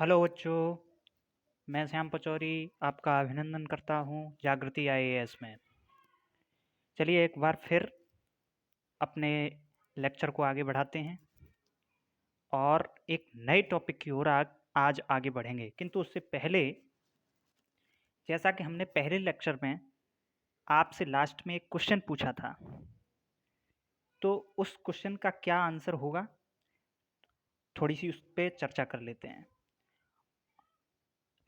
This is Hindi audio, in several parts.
हेलो बच्चों, मैं श्याम पचौरी आपका अभिनंदन करता हूँ जागृति आईएएस में। चलिए एक बार फिर अपने लेक्चर को आगे बढ़ाते हैं और एक नए टॉपिक की ओर आज आगे बढ़ेंगे। किंतु उससे पहले, जैसा कि हमने पहले लेक्चर में आपसे लास्ट में एक क्वेश्चन पूछा था, तो उस क्वेश्चन का क्या आंसर होगा, थोड़ी सी उस पर चर्चा कर लेते हैं।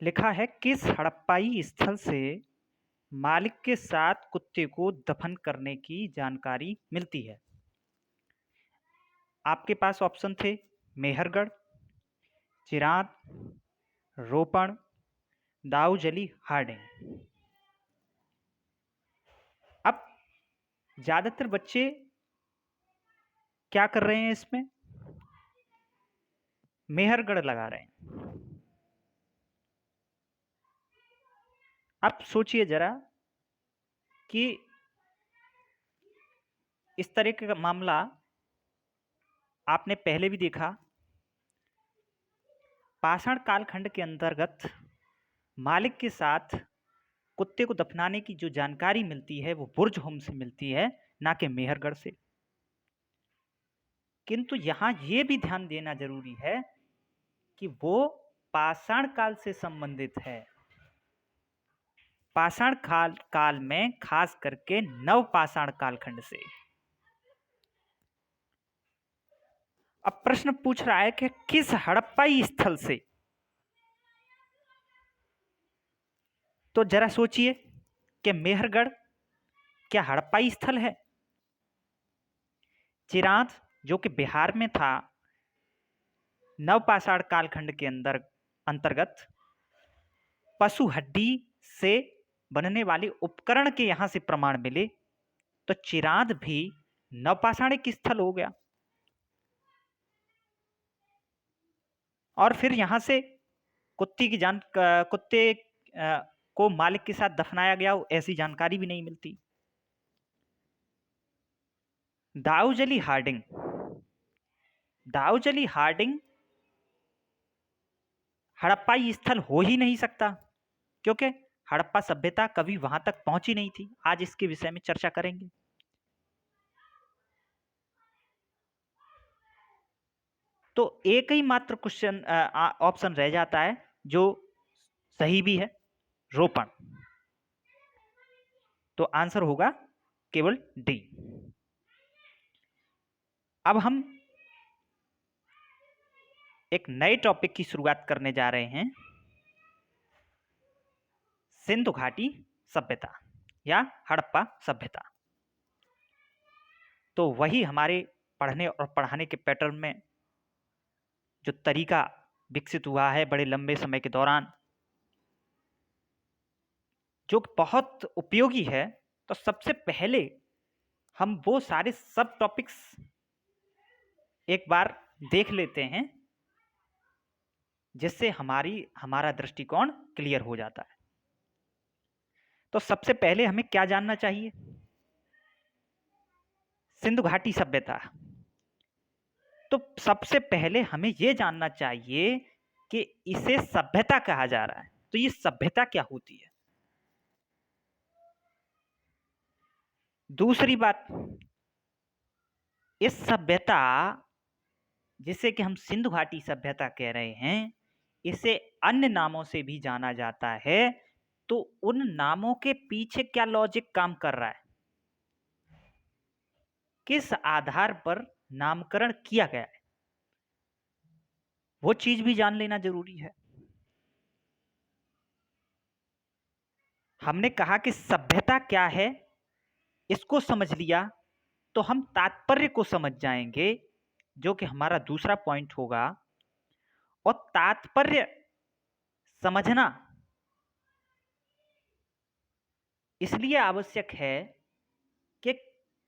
लिखा है, किस हड़प्पाई स्थल से मालिक के साथ कुत्ते को दफन करने की जानकारी मिलती है। आपके पास ऑप्शन थे मेहरगढ़, चिरांद, रोपण, दाऊजली, हार्डिंग। अब ज्यादातर बच्चे क्या कर रहे हैं, इसमें मेहरगढ़ लगा रहे हैं। अब सोचिए जरा कि इस तरह का मामला आपने पहले भी देखा। पाषाण कालखंड के अंतर्गत मालिक के साथ कुत्ते को दफनाने की जो जानकारी मिलती है वो बुर्ज होम से मिलती है, ना कि मेहरगढ़ से। किंतु यहां यह भी ध्यान देना जरूरी है कि वो पाषाण काल से संबंधित है। पाषाण काल में खास करके नवपाषाण कालखंड से। अब प्रश्न पूछ रहा है कि किस हड़प्पाई स्थल से। तो जरा सोचिए कि मेहरगढ़ क्या हड़प्पाई स्थल है? चिरांद जो कि बिहार में था, नवपाषाण कालखंड के अंतर्गत पशु हड्डी से बनने वाले उपकरण के यहां से प्रमाण मिले, तो चिरांद भी नवपाषाणिक स्थल हो गया। और फिर यहां से कुत्ते को मालिक के साथ दफनाया गया, ऐसी जानकारी भी नहीं मिलती। दाऊजली हार्डिंग, दाऊजली हार्डिंग हड़प्पाई स्थल हो ही नहीं सकता, क्योंकि हड़प्पा सभ्यता कभी वहां तक पहुंची नहीं थी। आज इसके विषय में चर्चा करेंगे। तो एक ही मात्र क्वेश्चन ऑप्शन रह जाता है जो सही भी है, रोपण। तो आंसर होगा केवल डी। अब हम एक नए टॉपिक की शुरुआत करने जा रहे हैं, सिंधु घाटी सभ्यता या हड़प्पा सभ्यता। तो वही हमारे पढ़ने और पढ़ाने के पैटर्न में जो तरीका विकसित हुआ है बड़े लंबे समय के दौरान, जो बहुत उपयोगी है। तो सबसे पहले हम वो सारे सब टॉपिक्स एक बार देख लेते हैं, जिससे हमारा दृष्टिकोण क्लियर हो जाता है। तो सबसे पहले हमें क्या जानना चाहिए? सिंधु घाटी सभ्यता। तो सबसे पहले हमें यह जानना चाहिए कि इसे सभ्यता कहा जा रहा है, तो ये सभ्यता क्या होती है। दूसरी बात, इस सभ्यता जिसे कि हम सिंधु घाटी सभ्यता कह रहे हैं, इसे अन्य नामों से भी जाना जाता है। तो उन नामों के पीछे क्या लॉजिक काम कर रहा है, किस आधार पर नामकरण किया गया है, वो चीज भी जान लेना जरूरी है। हमने कहा कि सभ्यता क्या है, इसको समझ लिया तो हम तात्पर्य को समझ जाएंगे, जो कि हमारा दूसरा पॉइंट होगा। और तात्पर्य समझना इसलिए आवश्यक है कि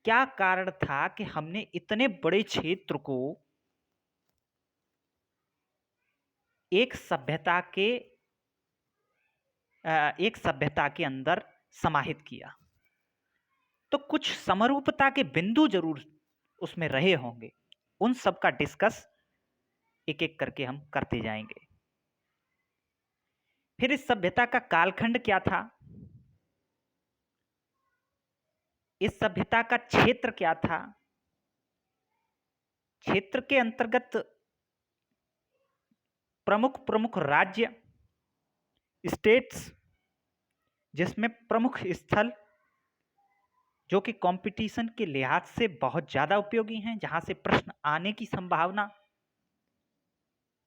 क्या कारण था कि हमने इतने बड़े क्षेत्र को एक सभ्यता के अंदर समाहित किया। तो कुछ समरूपता के बिंदु जरूर उसमें रहे होंगे, उन सब का डिस्कस एक एक करके हम करते जाएंगे। फिर इस सभ्यता का कालखंड क्या था, इस सभ्यता का क्षेत्र क्या था, क्षेत्र के अंतर्गत प्रमुख प्रमुख राज्य, स्टेट्स, जिसमें प्रमुख स्थल जो कि कंपटीशन के लिहाज से बहुत ज्यादा उपयोगी हैं, जहां से प्रश्न आने की संभावना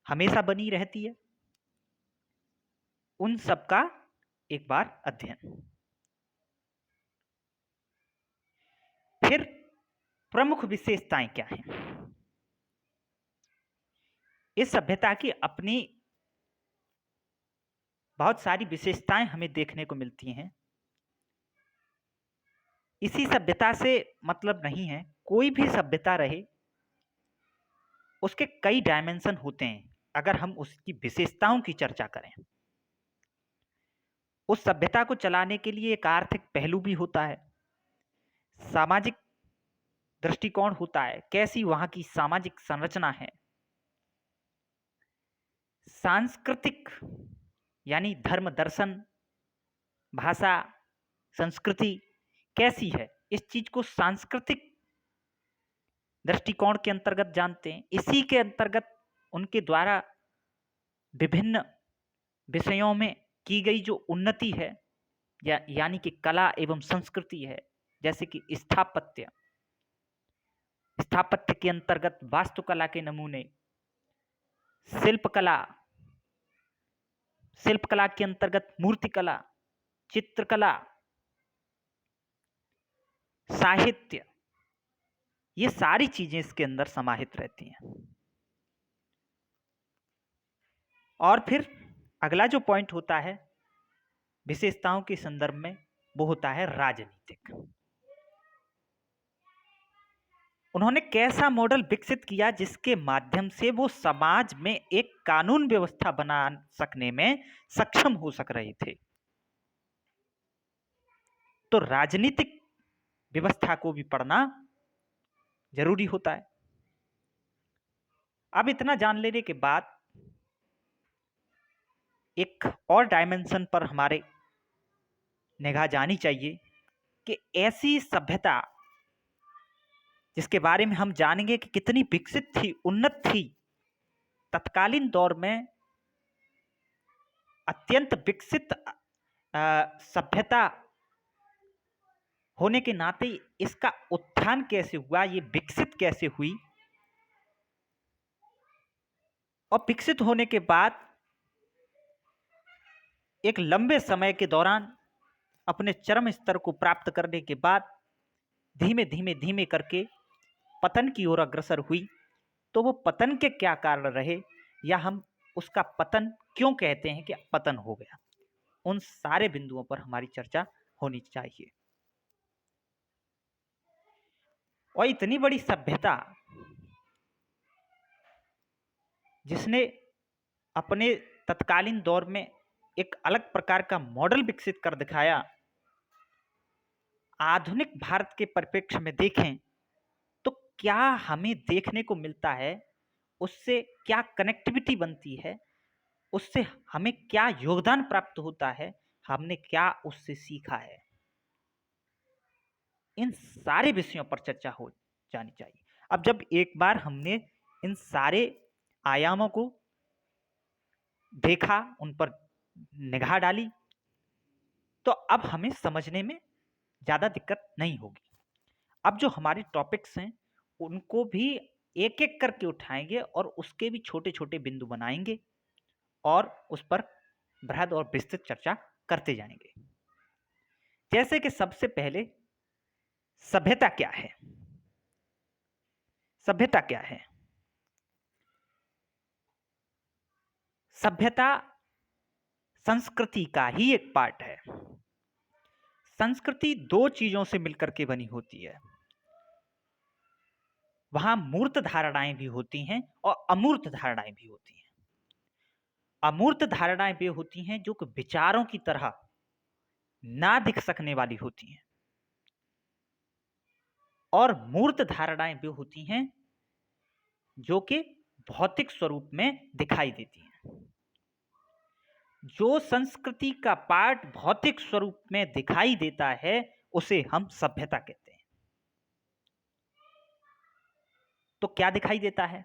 हमेशा बनी रहती है, उन सब का एक बार अध्ययन। फिर प्रमुख विशेषताएं क्या हैं। इस सभ्यता की अपनी बहुत सारी विशेषताएं हमें देखने को मिलती हैं। इसी सभ्यता से मतलब नहीं है, कोई भी सभ्यता रहे उसके कई डायमेंशन होते हैं। अगर हम उसकी विशेषताओं की चर्चा करें, उस सभ्यता को चलाने के लिए एक आर्थिक पहलू भी होता है, सामाजिक दृष्टिकोण होता है, कैसी वहां की सामाजिक संरचना है, सांस्कृतिक यानी धर्म, दर्शन, भाषा, संस्कृति कैसी है, इस चीज को सांस्कृतिक दृष्टिकोण के अंतर्गत जानते हैं। इसी के अंतर्गत उनके द्वारा विभिन्न विषयों में की गई जो उन्नति है, यानी कि कला एवं संस्कृति है, जैसे कि स्थापत्य, स्थापत्य के अंतर्गत वास्तुकला के नमूने, शिल्पकला, शिल्पकला के अंतर्गत मूर्तिकला, चित्रकला, साहित्य, ये सारी चीजें इसके अंदर समाहित रहती हैं। और फिर अगला जो पॉइंट होता है विशेषताओं के संदर्भ में, वो होता है राजनीतिक। उन्होंने कैसा मॉडल विकसित किया जिसके माध्यम से वो समाज में एक कानून व्यवस्था बना सकने में सक्षम हो सक रहे थे। तो राजनीतिक व्यवस्था को भी पढ़ना जरूरी होता है। अब इतना जान लेने के बाद एक और डायमेंशन पर हमारे निगाह जानी चाहिए कि ऐसी सभ्यता जिसके बारे में हम जानेंगे कि कितनी विकसित थी, उन्नत थी, तत्कालीन दौर में अत्यंत विकसित सभ्यता होने के नाते इसका उत्थान कैसे हुआ, ये विकसित कैसे हुई, और विकसित होने के बाद एक लंबे समय के दौरान अपने चरम स्तर को प्राप्त करने के बाद धीमे धीमे धीमे करके पतन की ओर अग्रसर हुई। तो वो पतन के क्या कारण रहे, या हम उसका पतन क्यों कहते हैं कि पतन हो गया, उन सारे बिंदुओं पर हमारी चर्चा होनी चाहिए। और इतनी बड़ी सभ्यता जिसने अपने तत्कालीन दौर में एक अलग प्रकार का मॉडल विकसित कर दिखाया, आधुनिक भारत के परिप्रेक्ष्य में देखें तो क्या हमें देखने को मिलता है, उससे क्या कनेक्टिविटी बनती है, उससे हमें क्या योगदान प्राप्त होता है, हमने क्या उससे सीखा है, इन सारे विषयों पर चर्चा हो जानी चाहिए। अब जब एक बार हमने इन सारे आयामों को देखा, उन पर निगाह डाली, तो अब हमें समझने में ज्यादा दिक्कत नहीं होगी। अब जो हमारे टॉपिक्स हैं उनको भी एक एक करके उठाएंगे और उसके भी छोटे छोटे बिंदु बनाएंगे और उस पर बृहद और विस्तृत चर्चा करते जाएंगे। जैसे कि सबसे पहले सभ्यता क्या है। सभ्यता क्या है? सभ्यता संस्कृति का ही एक पार्ट है। संस्कृति दो चीजों से मिलकर के बनी होती है। वहां मूर्त धारणाएं भी होती हैं और अमूर्त धारणाएं भी होती हैं। अमूर्त धारणाएं भी होती हैं जो कि विचारों की तरह ना दिख सकने वाली होती हैं, और मूर्त धारणाएं भी होती हैं जो कि भौतिक स्वरूप में दिखाई देती हैं। जो संस्कृति का पार्ट भौतिक स्वरूप में दिखाई देता है उसे हम सभ्यता कहते हैं। तो क्या दिखाई देता है?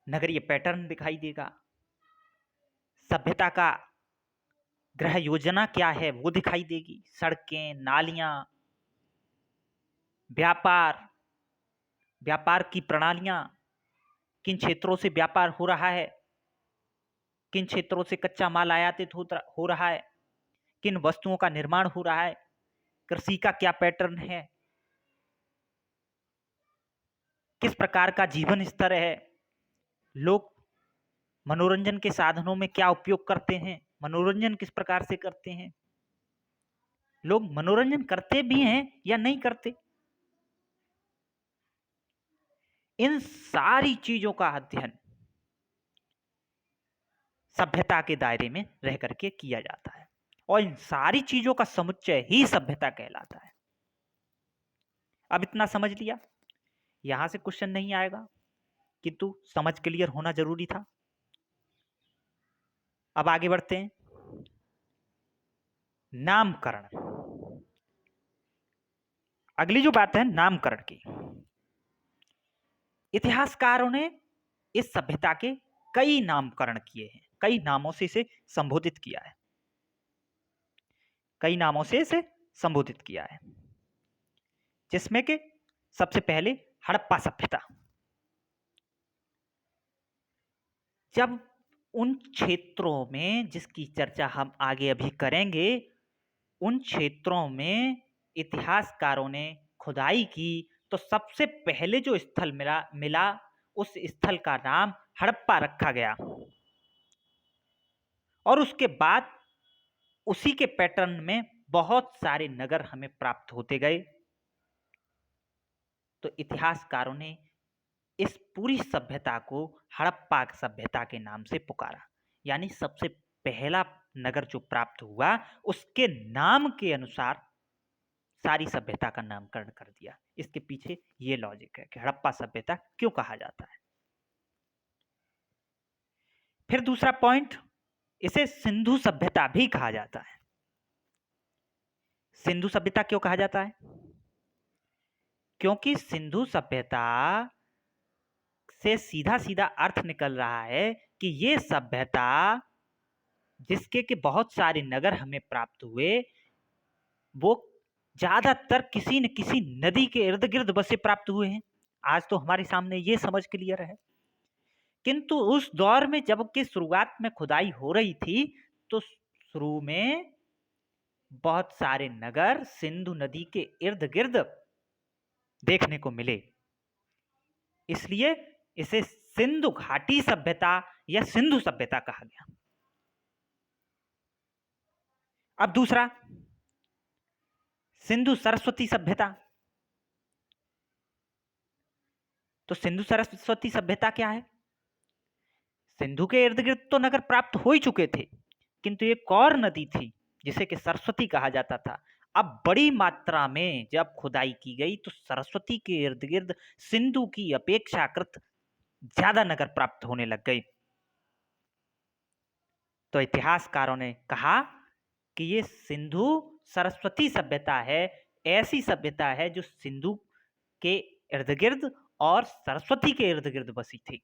नगरीय पैटर्न दिखाई देगा, सभ्यता का गृह योजना क्या है वो दिखाई देगी, सड़कें, नालियां, व्यापार की प्रणालियां, किन क्षेत्रों से व्यापार हो रहा है, किन क्षेत्रों से कच्चा माल आयातित हो रहा है, किन वस्तुओं का निर्माण हो रहा है, कृषि का क्या पैटर्न है, किस प्रकार का जीवन स्तर है, लोग मनोरंजन के साधनों में क्या उपयोग करते हैं, मनोरंजन किस प्रकार से करते हैं, लोग मनोरंजन करते भी हैं या नहीं करते। इन सारी चीजों का अध्ययन सभ्यता के दायरे में रह करके किया जाता है और इन सारी चीजों का समुच्चय ही सभ्यता कहलाता है। अब इतना समझ लिया, यहां से क्वेश्चन नहीं आएगा, किंतु समझ क्लियर होना जरूरी था। अब आगे बढ़ते हैं। नामकरण, अगली जो बात है नामकरण की। इतिहासकारों ने इस सभ्यता के कई नामकरण किए हैं, कई नामों से इसे संबोधित किया है, कई नामों से इसे संबोधित किया है, जिसमें कि सबसे पहले हड़प्पा सभ्यता। जब उन क्षेत्रों में जिसकी चर्चा हम आगे अभी करेंगे, उन क्षेत्रों में इतिहासकारों ने खुदाई की तो सबसे पहले जो स्थल मिला उस स्थल का नाम हड़प्पा रखा गया और उसके बाद उसी के पैटर्न में बहुत सारे नगर हमें प्राप्त होते गए। तो इतिहासकारों ने इस पूरी सभ्यता को हड़प्पा सभ्यता के नाम से पुकारा, यानी सबसे पहला नगर जो प्राप्त हुआ उसके नाम के अनुसार सारी सभ्यता का नामकरण कर दिया। इसके पीछे ये लॉजिक है कि हड़प्पा सभ्यता क्यों कहा जाता है। फिर दूसरा पॉइंट, इसे सिंधु सभ्यता भी कहा जाता है। सिंधु सभ्यता क्यों कहा जाता है? क्योंकि सिंधु सभ्यता से सीधा सीधा अर्थ निकल रहा है कि ये सभ्यता जिसके के बहुत सारे नगर हमें प्राप्त हुए वो ज्यादातर किसी न किसी नदी के इर्द गिर्द बसे प्राप्त हुए हैं। आज तो हमारे सामने ये समझ क्लियर है, किंतु उस दौर में जब की शुरुआत में खुदाई हो रही थी तो शुरू में बहुत सारे नगर सिंधु नदी के इर्द गिर्द देखने को मिले, इसलिए इसे सिंधु घाटी सभ्यता या सिंधु सभ्यता कहा गया। अब दूसरा, सिंधु सरस्वती सभ्यता। तो सिंधु सरस्वती सभ्यता क्या है? सिंधु के इर्द गिर्द तो नगर प्राप्त हो ही चुके थे, किंतु एक और नदी थी जिसे कि सरस्वती कहा जाता था। अब बड़ी मात्रा में जब खुदाई की गई तो सरस्वती के इर्द गिर्द सिंधु की अपेक्षाकृत ज्यादा नगर प्राप्त होने लग गए। तो इतिहासकारों ने कहा कि ये सिंधु सरस्वती सभ्यता है, ऐसी सभ्यता है जो सिंधु के इर्द गिर्द और सरस्वती के इर्द गिर्द बसी थी।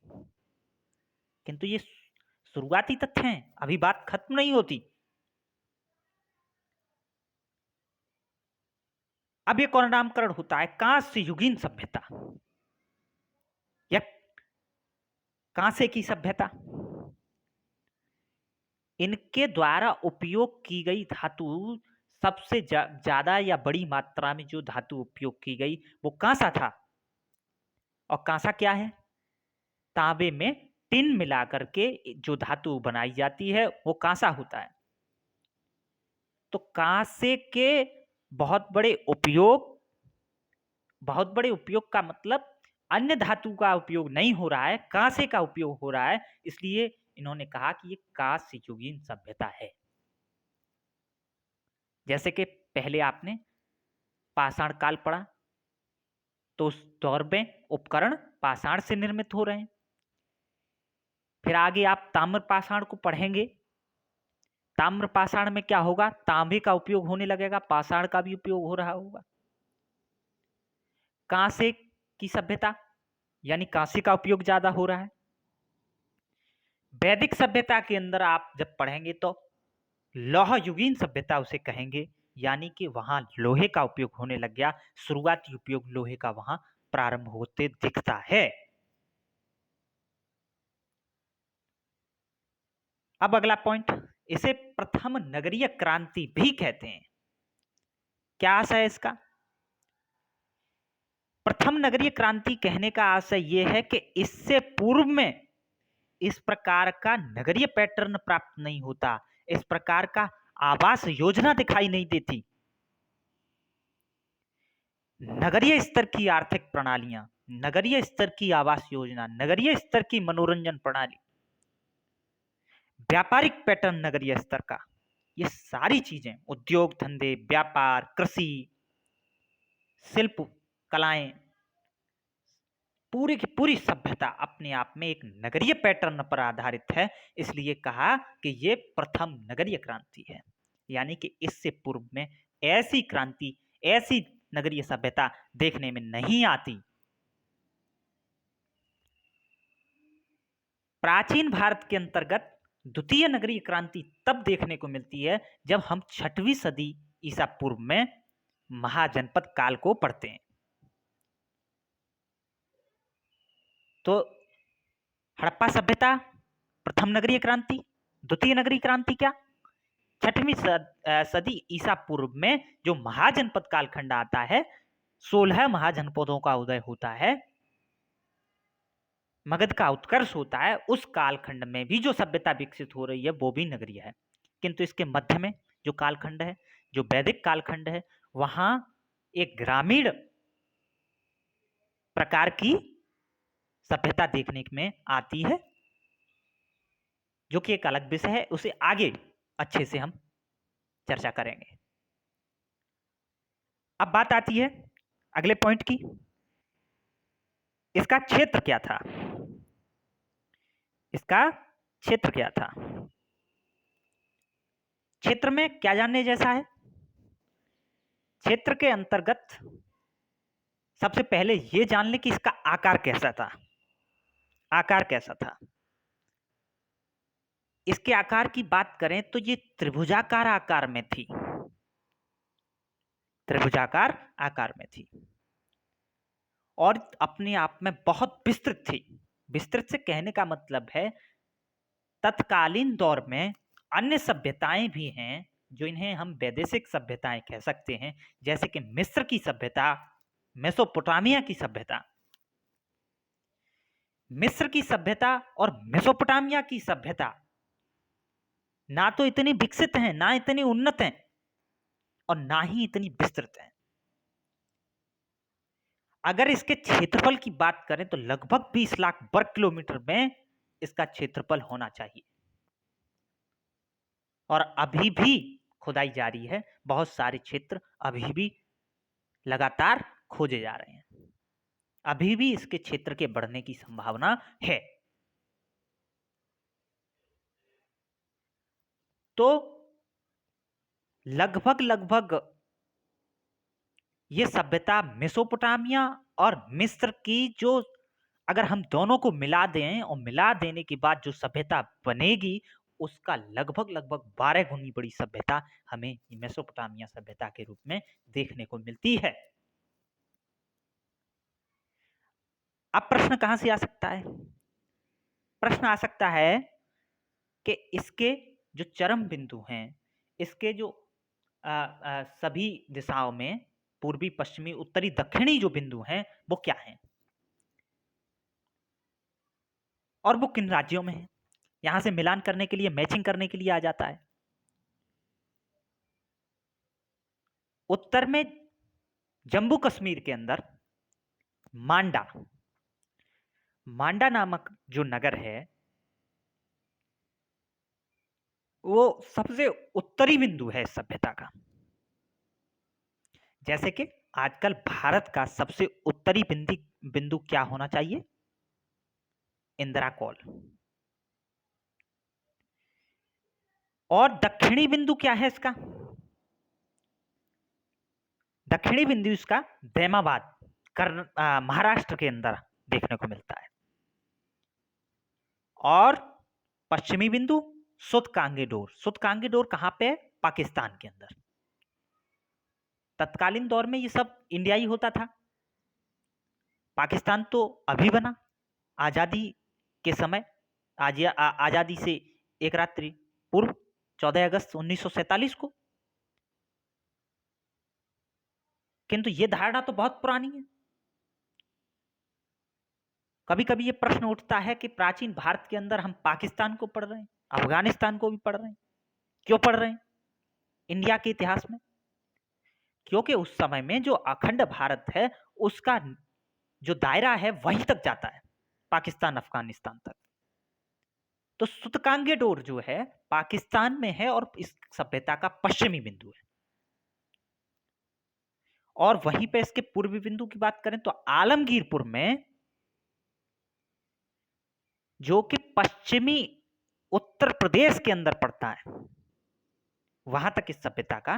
किंतु ये शुरुआती तथ्य हैं, अभी बात खत्म नहीं होती। अब ये कौन नामकरण होता है? कांस्य युगीन सभ्यता या कांसे की सभ्यता। इनके द्वारा उपयोग की गई धातु सबसे ज्यादा या बड़ी मात्रा में जो धातु उपयोग की गई वो कांसा था। और कांसा क्या है? तांबे में टिन मिलाकर के जो धातु बनाई जाती है वो कांसा होता है। तो कांसे के बहुत बड़े उपयोग का मतलब अन्य धातु का उपयोग नहीं हो रहा है, कांसे का उपयोग हो रहा है, इसलिए इन्होंने कहा कि ये कांस्य युगीन सभ्यता है। जैसे कि पहले आपने पाषाण काल पढ़ा, तो उस दौर में उपकरण पाषाण से निर्मित हो रहे हैं। फिर आगे आप ताम्रपाषाण को पढ़ेंगे। ताम्रपाषाण में क्या होगा, तांबे का उपयोग होने लगेगा, पाषाण का भी उपयोग हो रहा होगा। कांसे की सभ्यता यानी कांसे का उपयोग ज्यादा हो रहा है। वैदिक सभ्यता के अंदर आप जब पढ़ेंगे तो लौह युगीन सभ्यता उसे कहेंगे, यानी कि वहां लोहे का उपयोग होने लग गया, शुरुआती उपयोग लोहे का वहां प्रारंभ होते दिखता है। अब अगला पॉइंट, इसे प्रथम नगरीय क्रांति भी कहते हैं। क्या आशय है इसका? प्रथम नगरीय क्रांति कहने का आशय यह है कि इससे पूर्व में इस प्रकार का नगरीय पैटर्न प्राप्त नहीं होता, इस प्रकार का आवास योजना दिखाई नहीं देती। नगरीय स्तर की आर्थिक प्रणालियां, नगरीय स्तर की आवास योजना, नगरीय स्तर की मनोरंजन प्रणाली, व्यापारिक पैटर्न नगरीय स्तर का, ये सारी चीजें, उद्योग धंधे, व्यापार, कृषि, शिल्प कलाएं, पूरी की पूरी सभ्यता अपने आप में एक नगरीय पैटर्न पर आधारित है। इसलिए कहा कि ये प्रथम नगरीय क्रांति है, यानी कि इससे पूर्व में ऐसी क्रांति, ऐसी नगरीय सभ्यता देखने में नहीं आती। प्राचीन भारत के अंतर्गत द्वितीय नगरीय क्रांति तब देखने को मिलती है जब हम 6वीं सदी ईसा पूर्व में महाजनपद काल को पढ़ते हैं। तो हड़प्पा सभ्यता प्रथम नगरीय क्रांति, द्वितीय नगरीय क्रांति क्या, 6वीं सदी ईसा पूर्व में जो महाजनपद कालखंड आता है, 16 महाजनपदों का उदय होता है, मगध का उत्कर्ष होता है, उस कालखंड में भी जो सभ्यता विकसित हो रही है वो भी नगरीय है। किंतु इसके मध्य में जो कालखंड है, जो वैदिक कालखंड है, वहां एक ग्रामीण प्रकार की सभ्यता देखने में आती है, जो कि एक अलग विषय है, उसे आगे अच्छे से हम चर्चा करेंगे। अब बात आती है अगले पॉइंट की, इसका क्षेत्र क्या था, इसका क्षेत्र क्या था। क्षेत्र में क्या जानने जैसा है? क्षेत्र के अंतर्गत सबसे पहले यह जान ले कि इसका आकार कैसा था। आकार कैसा था? इसके आकार की बात करें तो ये त्रिभुजाकार आकार में थी, त्रिभुजाकार आकार में थी, और अपने आप में बहुत विस्तृत थी। विस्तृत से कहने का मतलब है तत्कालीन दौर में अन्य सभ्यताएं भी हैं जो इन्हें हम वैदेशिक सभ्यताएं कह सकते हैं, जैसे कि मिस्र की सभ्यता, मेसोपोटामिया की सभ्यता। मिस्र की सभ्यता और मेसोपोटामिया की सभ्यता ना तो इतनी विकसित हैं, ना इतनी उन्नत हैं, और ना ही इतनी विस्तृत हैं। अगर इसके क्षेत्रफल की बात करें तो लगभग 20 लाख वर्ग किलोमीटर में इसका क्षेत्रफल होना चाहिए, और अभी भी खुदाई जारी है, बहुत सारे क्षेत्र अभी भी लगातार खोजे जा रहे हैं, अभी भी इसके क्षेत्र के बढ़ने की संभावना है। तो लगभग ये सभ्यता मेसोपोटामिया और मिस्र की, जो अगर हम दोनों को मिला दें और मिला देने के बाद जो सभ्यता बनेगी, उसका लगभग 12 गुनी बड़ी सभ्यता हमें मेसोपोटामिया सभ्यता के रूप में देखने को मिलती है। अब प्रश्न कहां से आ सकता है? प्रश्न आ सकता है कि इसके जो चरम बिंदु हैं, इसके जो सभी दिशाओं में, पूर्वी, पश्चिमी, उत्तरी, दक्षिणी जो बिंदु हैं, वो क्या हैं और वो किन राज्यों में है? यहां से मिलान करने के लिए, मैचिंग करने के लिए आ जाता है। उत्तर में जम्मू कश्मीर के अंदर मांडा, मांडा नामक जो नगर है, वो सबसे उत्तरी बिंदु है इस सभ्यता का। जैसे कि आजकल भारत का सबसे उत्तरी बिंदु क्या होना चाहिए? इंदिरा कॉल। और दक्षिणी बिंदु क्या है इसका? दक्षिणी बिंदु इसका दैमाबाद महाराष्ट्र के अंदर देखने को मिलता है। और पश्चिमी बिंदु सुतकांगीडोर कहां पे है? पाकिस्तान के अंदर। तत्कालीन दौर में ये सब इंडियाई होता था। पाकिस्तान तो अभी बना आजादी के समय, आजादी से एक रात्रि पूर्व 14 अगस्त 1947 को। किंतु ये धारणा तो बहुत पुरानी है। कभी कभी ये प्रश्न उठता है कि प्राचीन भारत के अंदर हम पाकिस्तान को पढ़ रहे हैं, अफगानिस्तान को भी पढ़ रहे हैं, क्यों पढ़ रहे हैं इंडिया के इतिहास में? क्योंकि उस समय में जो अखंड भारत है उसका जो दायरा है वहीं तक जाता है, पाकिस्तान अफगानिस्तान तक। तो सुतकांगेडोर जो है पाकिस्तान में है और इस सभ्यता का पश्चिमी बिंदु है। और वहीं पे इसके पूर्वी बिंदु की बात करें तो आलमगीरपुर में, जो कि पश्चिमी उत्तर प्रदेश के अंदर पड़ता है, वहां तक इस सभ्यता का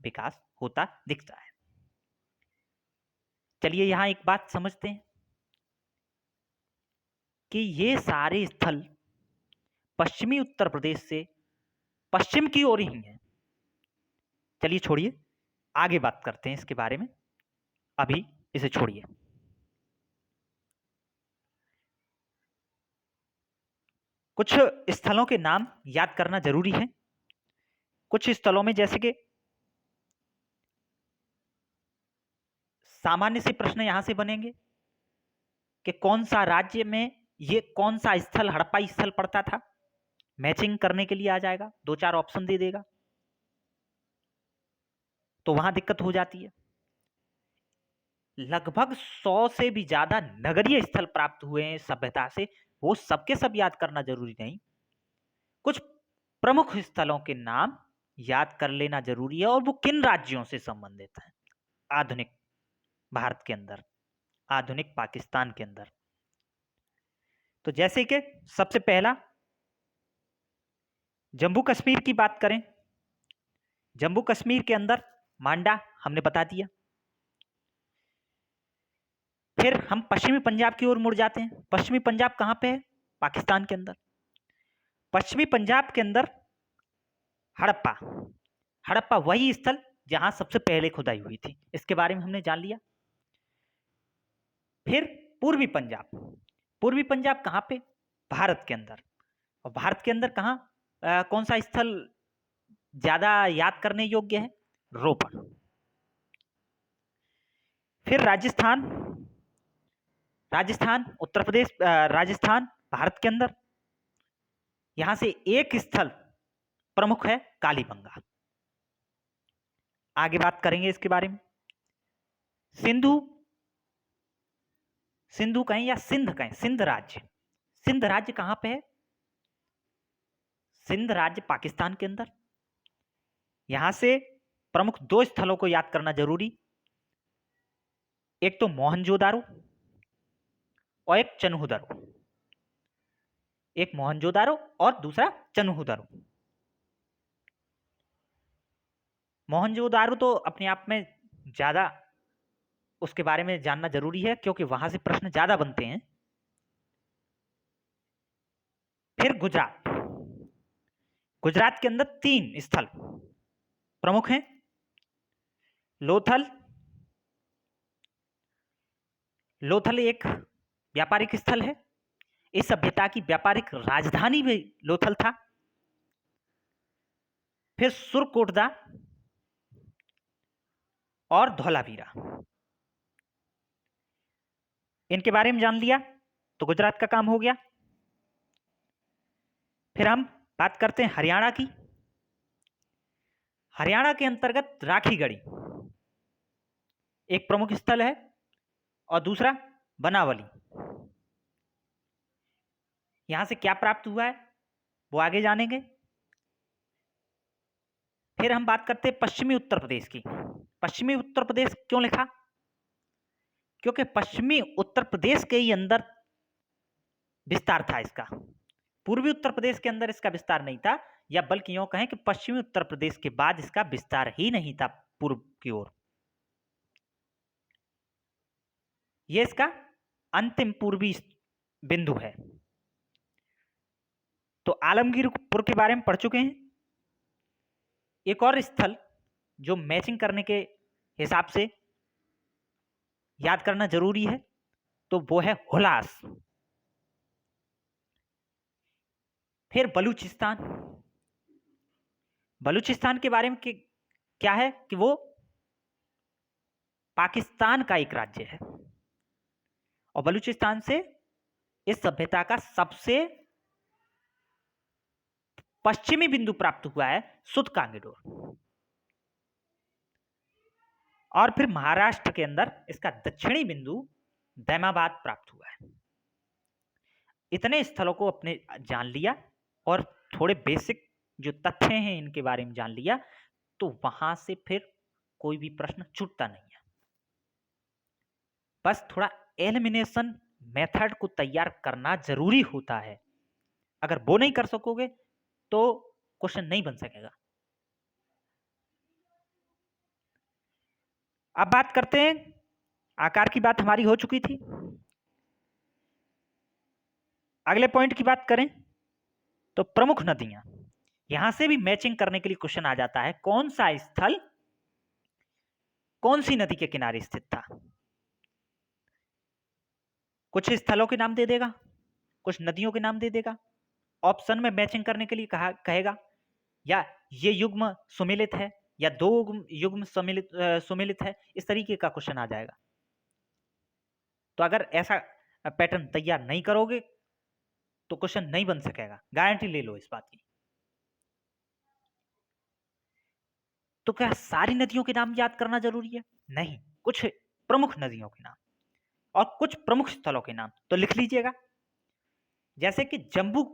विकास होता दिखता है। चलिए यहां एक बात समझते हैं कि ये सारे स्थल पश्चिमी उत्तर प्रदेश से पश्चिम की ओर ही हैं। चलिए छोड़िए, आगे बात करते हैं इसके बारे में, अभी इसे छोड़िए। कुछ स्थलों के नाम याद करना जरूरी है। कुछ स्थलों में जैसे कि सामान्य से प्रश्न यहां से बनेंगे कि कौन सा राज्य में ये कौन सा स्थल हड़प्पा स्थल पड़ता था, मैचिंग करने के लिए आ जाएगा, 2-4 ऑप्शन दे देगा, तो वहां दिक्कत हो जाती है। लगभग 100 से भी ज्यादा नगरीय स्थल प्राप्त हुए हैं सभ्यता से, वो सबके सब याद करना जरूरी नहीं। कुछ प्रमुख स्थलों के नाम याद कर लेना जरूरी है और वो किन राज्यों से संबंधित है आधुनिक भारत के अंदर, आधुनिक पाकिस्तान के अंदर। तो जैसे कि सबसे पहला जम्मू कश्मीर की बात करें, जम्मू कश्मीर के अंदर मांडा हमने बता दिया। फिर हम पश्चिमी पंजाब की ओर मुड़ जाते हैं। पश्चिमी पंजाब कहां पे है? पाकिस्तान के अंदर। पश्चिमी पंजाब के अंदर हड़प्पा, हड़प्पा वही स्थल जहां सबसे पहले खुदाई हुई थी, इसके बारे में हमने जान लिया। फिर पूर्वी पंजाब, पूर्वी पंजाब कहां पे? भारत के अंदर। और भारत के अंदर कहां, कौन सा स्थल ज्यादा याद करने योग्य है? रोपड़। फिर राजस्थान, राजस्थान उत्तर प्रदेश, राजस्थान भारत के अंदर, यहां से एक स्थल प्रमुख है कालीबंगा। आगे बात करेंगे इसके बारे में। सिंधु, सिंधु कहें या सिंध कहें, सिंध राज्य, सिंध राज्य कहां पे है? सिंध राज्य पाकिस्तान के अंदर। यहां से प्रमुख 2 स्थलों को याद करना जरूरी, एक तो मोहनजोदारो और एक चन्हूदारो। एक मोहनजोदारो और दूसरा चन्हूदारो। मोहनजोदारो तो अपने आप में ज्यादा उसके बारे में जानना जरूरी है क्योंकि वहां से प्रश्न ज्यादा बनते हैं। फिर गुजरात, गुजरात के अंदर 3 स्थल प्रमुख हैं, लोथल, लोथल एक व्यापारिक स्थल है, इस सभ्यता की व्यापारिक राजधानी भी लोथल था। फिर सुरकोटदा और धौलावीरा, इनके बारे में जान लिया तो गुजरात का काम हो गया। फिर हम बात करते हैं हरियाणा की। हरियाणा के अंतर्गत राखीगढ़ी एक प्रमुख स्थल है और दूसरा बनावली। यहां से क्या प्राप्त हुआ है वो आगे जानेंगे। फिर हम बात करते हैं पश्चिमी उत्तर प्रदेश की। पश्चिमी उत्तर प्रदेश क्यों लिखा? क्योंकि पश्चिमी उत्तर प्रदेश के ही अंदर विस्तार था इसका, पूर्वी उत्तर प्रदेश के अंदर इसका विस्तार नहीं था। या बल्कि यूं कहें कि पश्चिमी उत्तर प्रदेश के बाद इसका विस्तार ही नहीं था पूर्व की ओर। यह इसका अंतिम पूर्वी बिंदु है। तो आलमगीरपुर के बारे में पढ़ चुके हैं। एक और स्थल जो मैचिंग करने के हिसाब से याद करना जरूरी है तो वो है हुलास। फिर बलूचिस्तान। बलूचिस्तान के बारे में क्या है कि वो पाकिस्तान का एक राज्य है और बलूचिस्तान से इस सभ्यता का सबसे पश्चिमी बिंदु प्राप्त हुआ है सुद कांगीडोर। और फिर महाराष्ट्र के अंदर इसका दक्षिणी बिंदु दैमाबाद प्राप्त हुआ है। इतने स्थलों को अपने जान लिया और थोड़े बेसिक जो तथ्य हैं इनके बारे में जान लिया तो वहां से फिर कोई भी प्रश्न छूटता नहीं है। बस थोड़ा एलिमिनेशन मेथड को तैयार करना जरूरी होता है। अगर वो नहीं कर सकोगे तो क्वेश्चन नहीं बन सकेगा। अब बात करते हैं, आकार की बात हमारी हो चुकी थी। अगले पॉइंट की बात करें तो प्रमुख नदियां। यहां से भी मैचिंग करने के लिए क्वेश्चन आ जाता है, कौन सा स्थल कौन सी नदी के किनारे स्थित था। कुछ स्थलों के नाम दे देगा, कुछ नदियों के नाम दे देगा, ऑप्शन में मैचिंग करने के लिए कहेगा या ये युग्म सुमेलित है या दो युग्म सुमेलित है, इस तरीके का क्वेश्चन आ जाएगा। तो अगर ऐसा पैटर्न तैयार नहीं करोगे तो क्वेश्चन नहीं बन सकेगा, गारंटी ले लो इस बात की। तो क्या सारी नदियों के नाम याद करना जरूरी है? नहीं, कुछ प्रमुख नदियों के नाम और कुछ प्रमुख स्थलों के नाम तो लिख लीजिएगा। जैसे कि जम्मू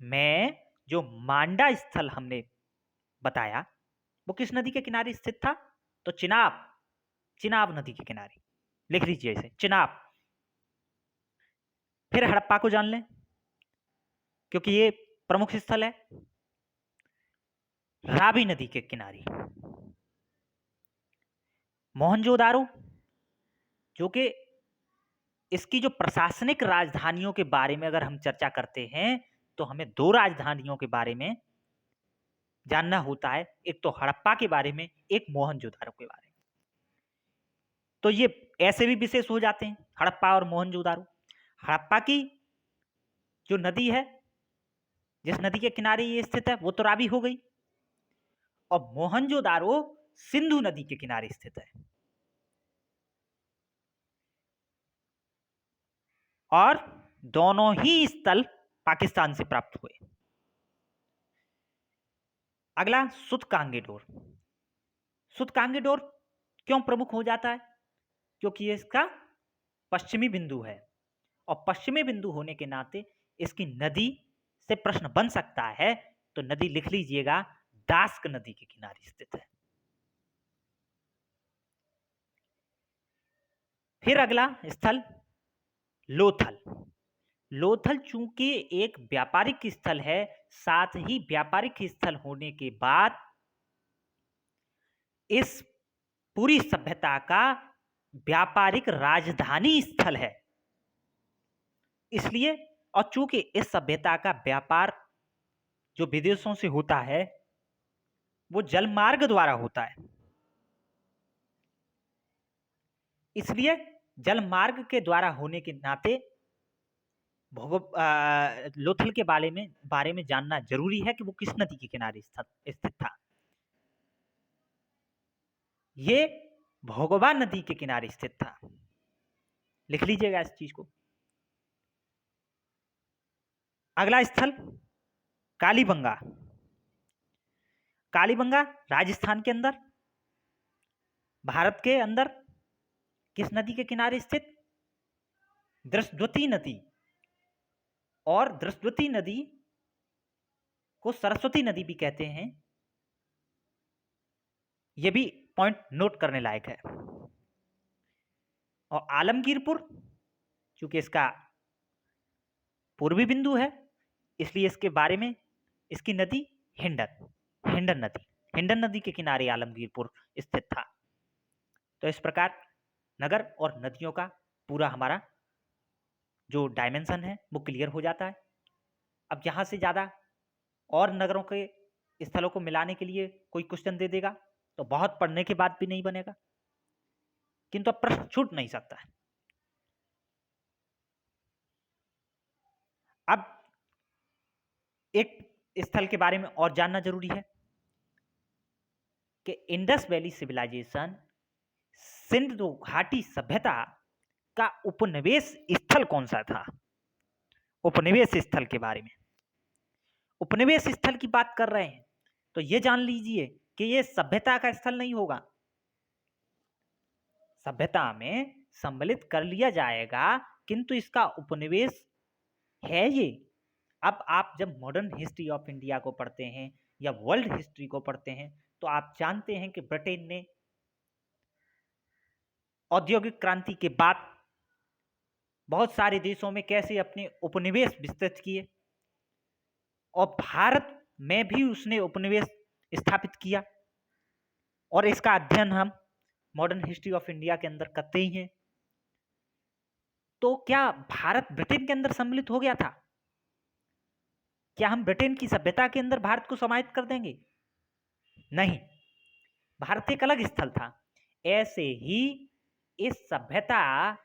में जो मांडा स्थल हमने बताया वो किस नदी के किनारे स्थित था? तो चिनाब नदी के किनारे। लिख लीजिए इसे, चिनाब। फिर हड़प्पा को जान लें क्योंकि ये प्रमुख स्थल है, रावी नदी के किनारे। मोहनजोदारो, जो कि इसकी जो प्रशासनिक राजधानियों के बारे में अगर हम चर्चा करते हैं तो हमें दो राजधानियों के बारे में जानना होता है, एक तो हड़प्पा के बारे में, एक मोहनजोदारो के बारे में। तो ये ऐसे भी विशेष हो जाते हैं हड़प्पा और मोहनजोदारो। हड़प्पा की जो नदी है, जिस नदी के किनारे ये स्थित है, वो तो रावी हो गई, और मोहनजोदारो सिंधु नदी के किनारे स्थित है। और दोनों ही स्थल पाकिस्तान से प्राप्त हुए। अगला सुद कांगीडोर। सुद कांगीडोर क्यों प्रमुख हो जाता है? क्योंकि ये इसका पश्चिमी बिंदु है और पश्चिमी बिंदु होने के नाते इसकी नदी से प्रश्न बन सकता है। तो नदी लिख लीजिएगा, दास्क नदी के किनारे स्थित है। फिर अगला स्थल लोथल। लोथल चूंकि एक व्यापारिक स्थल है, साथ ही व्यापारिक स्थल होने के बाद इस पूरी सभ्यता का व्यापारिक राजधानी स्थल है, इसलिए। और चूंकि इस सभ्यता का व्यापार जो विदेशों से होता है वो जलमार्ग द्वारा होता है, इसलिए जलमार्ग के द्वारा होने के नाते लोथल के बारे में जानना जरूरी है कि वो किस नदी के किनारे स्थित था। ये भोगवा नदी के किनारे स्थित था। लिख लीजिएगा इस चीज को। अगला स्थल कालीबंगा। कालीबंगा राजस्थान के अंदर, भारत के अंदर किस नदी के किनारे स्थित? दृष्टद्वती नदी। और दृष्टद्वती नदी को सरस्वती नदी भी कहते हैं, यह भी पॉइंट नोट करने लायक है। और आलमगीरपुर चूंकि इसका पूर्वी बिंदु है, इसलिए इसके बारे में इसकी नदी हिंडन नदी के किनारे आलमगीरपुर स्थित था। तो इस प्रकार नगर और नदियों का पूरा हमारा जो डायमेंशन है वो क्लियर हो जाता है। अब यहाँ से ज़्यादा और नगरों के स्थलों को मिलाने के लिए कोई क्वेश्चन दे देगा तो बहुत पढ़ने के बाद भी नहीं बनेगा, किंतु अब प्रश्न छूट नहीं सकता है। अब एक स्थल के बारे में और जानना जरूरी है कि इंडस वैली सिविलाइजेशन, सिंधु घाटी सभ्यता का उपनिवेश स्थल कौन सा था। उपनिवेश स्थल के बारे में, उपनिवेश स्थल की बात कर रहे हैं तो यह जान लीजिए कि यह सभ्यता का स्थल नहीं होगा। सभ्यता में सम्मिलित कर लिया जाएगा किंतु इसका उपनिवेश है ये। अब आप जब मॉडर्न हिस्ट्री ऑफ इंडिया को पढ़ते हैं या वर्ल्ड हिस्ट्री को पढ़ते हैं तो आप जानते हैं कि ब्रिटेन ने औद्योगिक क्रांति के बाद बहुत सारे देशों में कैसे अपने उपनिवेश विस्तृत किए और भारत में भी उसने उपनिवेश स्थापित किया, और इसका अध्ययन हम मॉडर्न हिस्ट्री ऑफ इंडिया के अंदर करते ही हैं। तो क्या भारत ब्रिटेन के अंदर सम्मिलित हो गया था? क्या हम ब्रिटेन की सभ्यता के अंदर भारत को समाहित कर देंगे? नहीं, भारत एक अलग स्थल था। ऐसे ही इस सभ्यता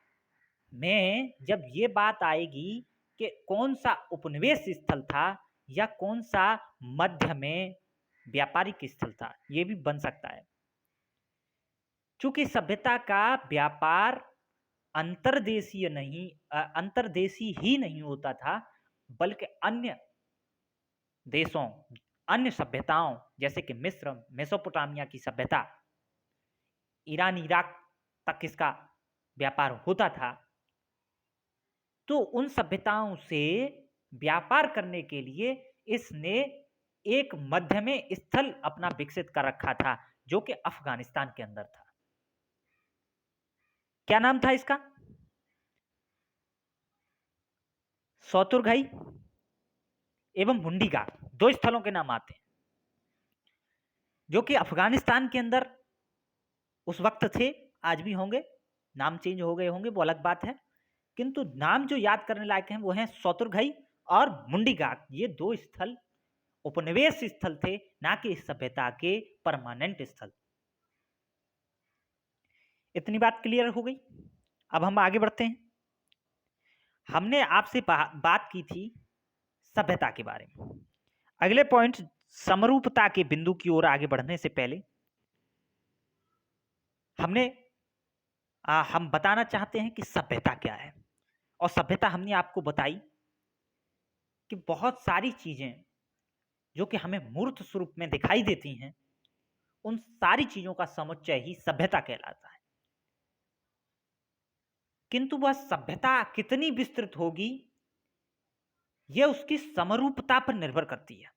में जब ये बात आएगी कि कौन सा उपनिवेश स्थल था या कौन सा मध्य में व्यापारिक स्थल था, ये भी बन सकता है। चूंकि सभ्यता का व्यापार अंतर्देशीय ही नहीं होता था, बल्कि अन्य देशों, अन्य सभ्यताओं जैसे कि मिस्र, मेसोपोटामिया की सभ्यता, ईरान, इराक तक इसका व्यापार होता था। तो उन सभ्यताओं से व्यापार करने के लिए इसने एक मध्य में स्थल अपना विकसित कर रखा था जो कि अफगानिस्तान के अंदर था। क्या नाम था इसका? शौतुरघई एवं मुंडीगाग, दो स्थलों के नाम आते हैं जो कि अफगानिस्तान के अंदर उस वक्त थे, आज भी होंगे। नाम चेंज हो गए होंगे वो अलग बात है, किंतु नाम जो याद करने लायक हैं वो हैं शौतुरघई और मुंडीगाग। ये दो स्थल उपनिवेश स्थल थे, ना कि इस सभ्यता के परमानेंट स्थल। इतनी बात क्लियर हो गई। अब हम आगे बढ़ते हैं। हमने आपसे बात की थी सभ्यता के बारे में। अगले पॉइंट समरूपता के बिंदु की ओर आगे बढ़ने से पहले हम बताना चाहते हैं कि सभ्यता क्या है। और सभ्यता हमने आपको बताई कि बहुत सारी चीजें जो कि हमें मूर्त स्वरूप में दिखाई देती हैं, उन सारी चीजों का समुच्चय ही सभ्यता कहलाता है। किंतु वह सभ्यता कितनी विस्तृत होगी यह उसकी समरूपता पर निर्भर करती है।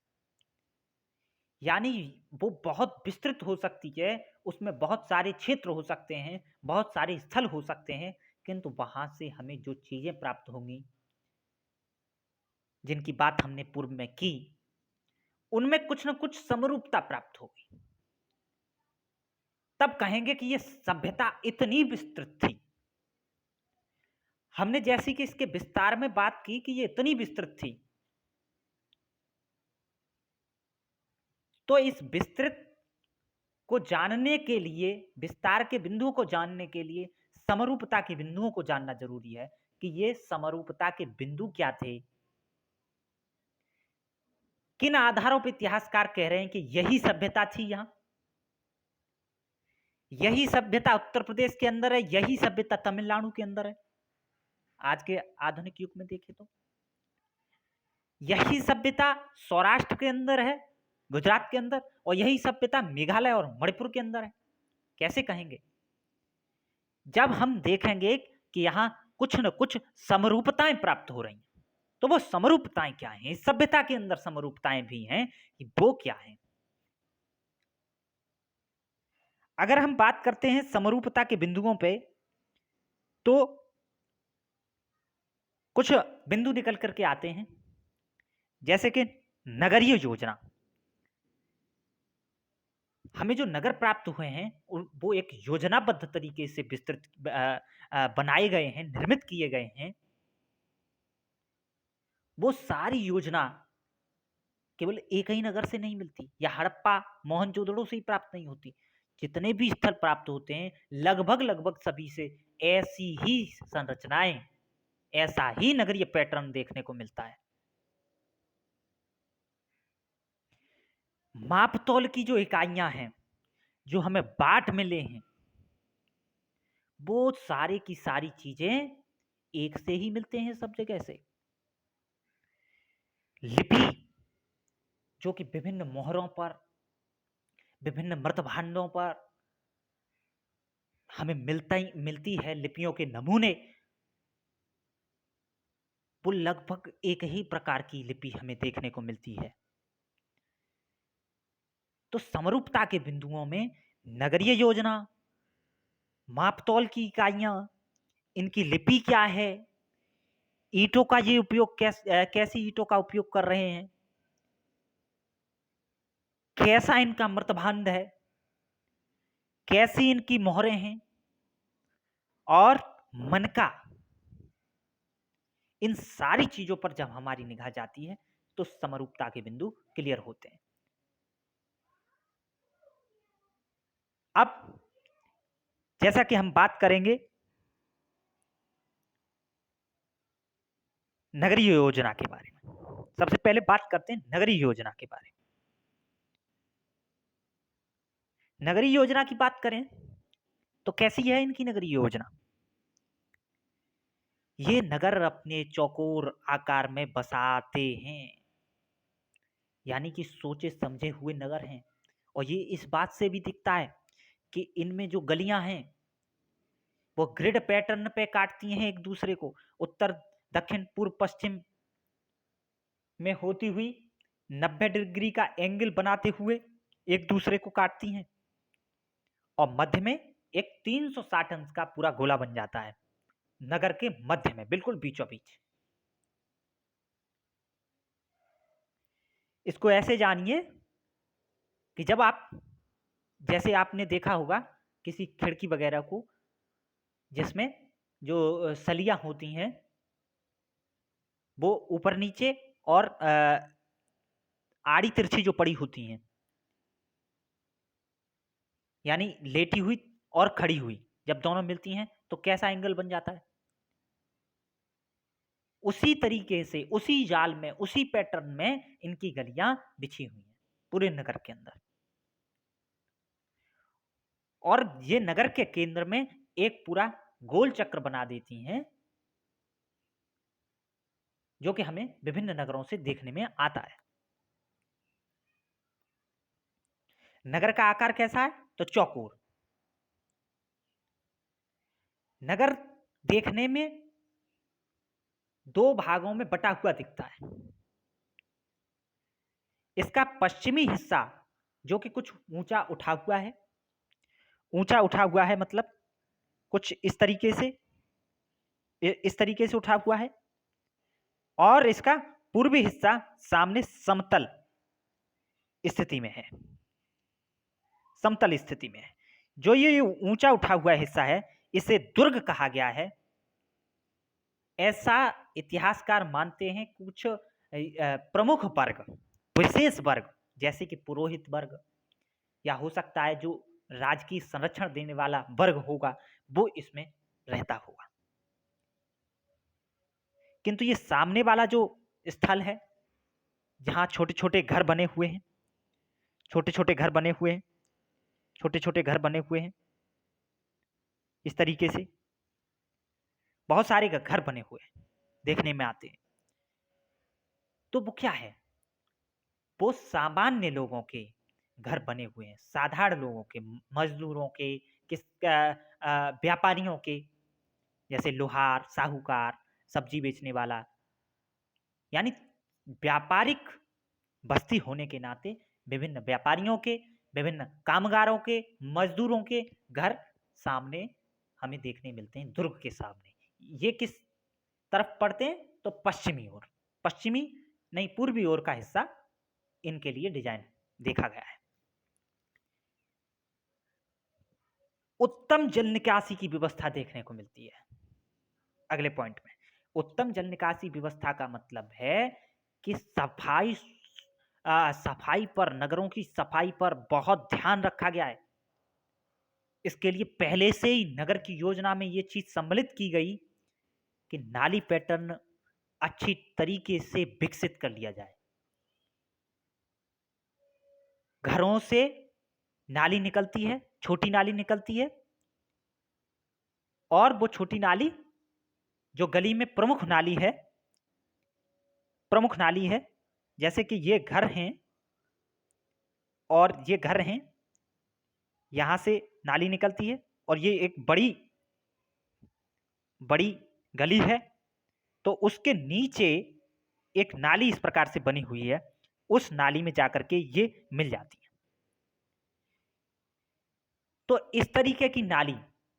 यानी वो बहुत विस्तृत हो सकती है, उसमें बहुत सारे क्षेत्र हो सकते हैं, बहुत सारे स्थल हो सकते हैं, किंतु वहां से हमें जो चीजें प्राप्त होंगी जिनकी बात हमने पूर्व में की, उनमें कुछ न कुछ समरूपता प्राप्त होगी। तब कहेंगे कि यह सभ्यता इतनी विस्तृत थी। हमने जैसी कि इसके विस्तार में बात की कि यह इतनी विस्तृत थी, तो इस विस्तृत को जानने के लिए, विस्तार के बिंदुओं को जानने के लिए समरूपता के बिंदुओं को जानना जरूरी है कि ये समरूपता के बिंदु क्या थे। किन आधारों पर इतिहासकार कह रहे हैं कि यही सभ्यता थी, यहां यही सभ्यता उत्तर प्रदेश के अंदर है, यही सभ्यता तमिलनाडु के अंदर है। आज के आधुनिक युग में देखें तो यही सभ्यता सौराष्ट्र के अंदर है, गुजरात के अंदर, और यही सभ्यता मेघालय और मणिपुर के अंदर है। कैसे कहेंगे? जब हम देखेंगे कि यहां कुछ न कुछ समरूपताएं प्राप्त हो रही हैं, तो वो समरूपताएं क्या हैं? इस सभ्यता के अंदर समरूपताएं भी हैं, वो क्या हैं? अगर हम बात करते हैं समरूपता के बिंदुओं पे, तो कुछ बिंदु निकल करके आते हैं, जैसे कि नगरीय योजना। हमें जो नगर प्राप्त हुए हैं वो एक योजनाबद्ध तरीके से विस्तृत बनाए गए हैं, निर्मित किए गए हैं। वो सारी योजना केवल एक ही नगर से नहीं मिलती या हड़प्पा मोहनजोदड़ो से ही प्राप्त नहीं होती। जितने भी स्थल प्राप्त होते हैं लगभग लगभग सभी से ऐसी ही संरचनाएं, ऐसा ही नगरीय पैटर्न देखने को मिलता है। मापतौल की जो इकाइयां हैं, जो हमें बाट मिले हैं, वो सारे की सारी चीजें एक से ही मिलते हैं सब जगह से। लिपि जो कि विभिन्न मोहरों पर, विभिन्न मृतभांडों पर हमें मिलती है, लिपियों के नमूने, वो लगभग एक ही प्रकार की लिपि हमें देखने को मिलती है। तो समरूपता के बिंदुओं में नगरीय योजना, मापतौल की इकाइयां, इनकी लिपि क्या है, ईंटों का ये उपयोग कैसी ईंटों का उपयोग कर रहे हैं, कैसा इनका मृतभांड है, कैसी इनकी मोहरें हैं और मनका, इन सारी चीजों पर जब हमारी निगाह जाती है तो समरूपता के बिंदु क्लियर होते हैं। अब जैसा कि हम बात करेंगे नगरीय योजना के बारे में, सबसे पहले बात करते हैं नगरीय योजना के बारे में। नगरीय योजना की बात करें तो कैसी है इनकी नगरीय योजना? ये नगर अपने चौकोर आकार में बसाते हैं, यानी कि सोचे समझे हुए नगर हैं। और ये इस बात से भी दिखता है कि इनमें जो गलियां हैं वो ग्रिड पैटर्न पे काटती हैं एक दूसरे को, उत्तर दक्षिण पूर्व पश्चिम में होती हुई 90 डिग्री का एंगल बनाते हुए एक दूसरे को काटती हैं और मध्य में एक 360 अंश का पूरा गोला बन जाता है, नगर के मध्य में बिल्कुल बीचों बीच। इसको ऐसे जानिए कि जब आप, जैसे आपने देखा होगा किसी खिड़की वगैरह को जिसमें जो सलियां होती हैं वो ऊपर नीचे और आड़ी तिरछी जो पड़ी होती हैं, यानी लेटी हुई और खड़ी हुई, जब दोनों मिलती हैं तो कैसा एंगल बन जाता है। उसी तरीके से, उसी जाल में, उसी पैटर्न में इनकी गलियां बिछी हुई हैं पूरे नगर के अंदर। और ये नगर के केंद्र में एक पूरा गोल चक्र बना देती हैं, जो कि हमें विभिन्न नगरों से देखने में आता है। नगर का आकार कैसा है? तो चौकोर। नगर देखने में दो भागों में बटा हुआ दिखता है। इसका पश्चिमी हिस्सा जो कि कुछ ऊंचा उठा हुआ है, ऊंचा उठा हुआ है मतलब कुछ इस तरीके से उठा हुआ है, और इसका पूर्वी हिस्सा सामने समतल स्थिति में है, समतल स्थिति में है। जो ये ऊंचा उठा हुआ हिस्सा है इसे दुर्ग कहा गया है। ऐसा इतिहासकार मानते हैं। कुछ प्रमुख वर्ग, विशेष वर्ग जैसे कि पुरोहित वर्ग, या हो सकता है जो राजकीय संरक्षण देने वाला वर्ग होगा वो इसमें रहता होगा। किंतु ये सामने वाला जो स्थल है जहां छोटे छोटे घर बने हुए हैं, छोटे छोटे घर बने हुए हैं, छोटे छोटे घर बने हुए हैं, इस तरीके से बहुत सारे घर बने हुए हैं देखने में आते हैं। तो वो क्या है? वो सामान्य लोगों के घर बने हुए हैं, साधारण लोगों के, मजदूरों के, किस व्यापारियों के, जैसे लोहार, साहूकार, सब्जी बेचने वाला, यानी व्यापारिक बस्ती होने के नाते विभिन्न व्यापारियों के, विभिन्न कामगारों के, मजदूरों के घर सामने हमें देखने मिलते हैं दुर्ग के सामने। ये किस तरफ पड़ते हैं? तो पश्चिमी ओर, पश्चिमी नहीं पूर्वी ओर का हिस्सा इनके लिए डिजाइन देखा गया है। उत्तम जल निकासी की व्यवस्था देखने को मिलती है। अगले पॉइंट में उत्तम जल निकासी व्यवस्था का मतलब है कि सफाई पर, नगरों की सफाई पर बहुत ध्यान रखा गया है। इसके लिए पहले से ही नगर की योजना में यह चीज सम्मिलित की गई कि नाली पैटर्न अच्छी तरीके से विकसित कर लिया जाए। घरों से नाली निकलती है, छोटी नाली निकलती है, और वो छोटी नाली जो गली में प्रमुख नाली है, जैसे कि ये घर हैं और ये घर हैं, यहां से नाली निकलती है और ये एक बड़ी गली है, तो उसके नीचे एक नाली इस प्रकार से बनी हुई है, उस नाली में जाकर के ये मिल जाती है। तो इस तरीके की नाली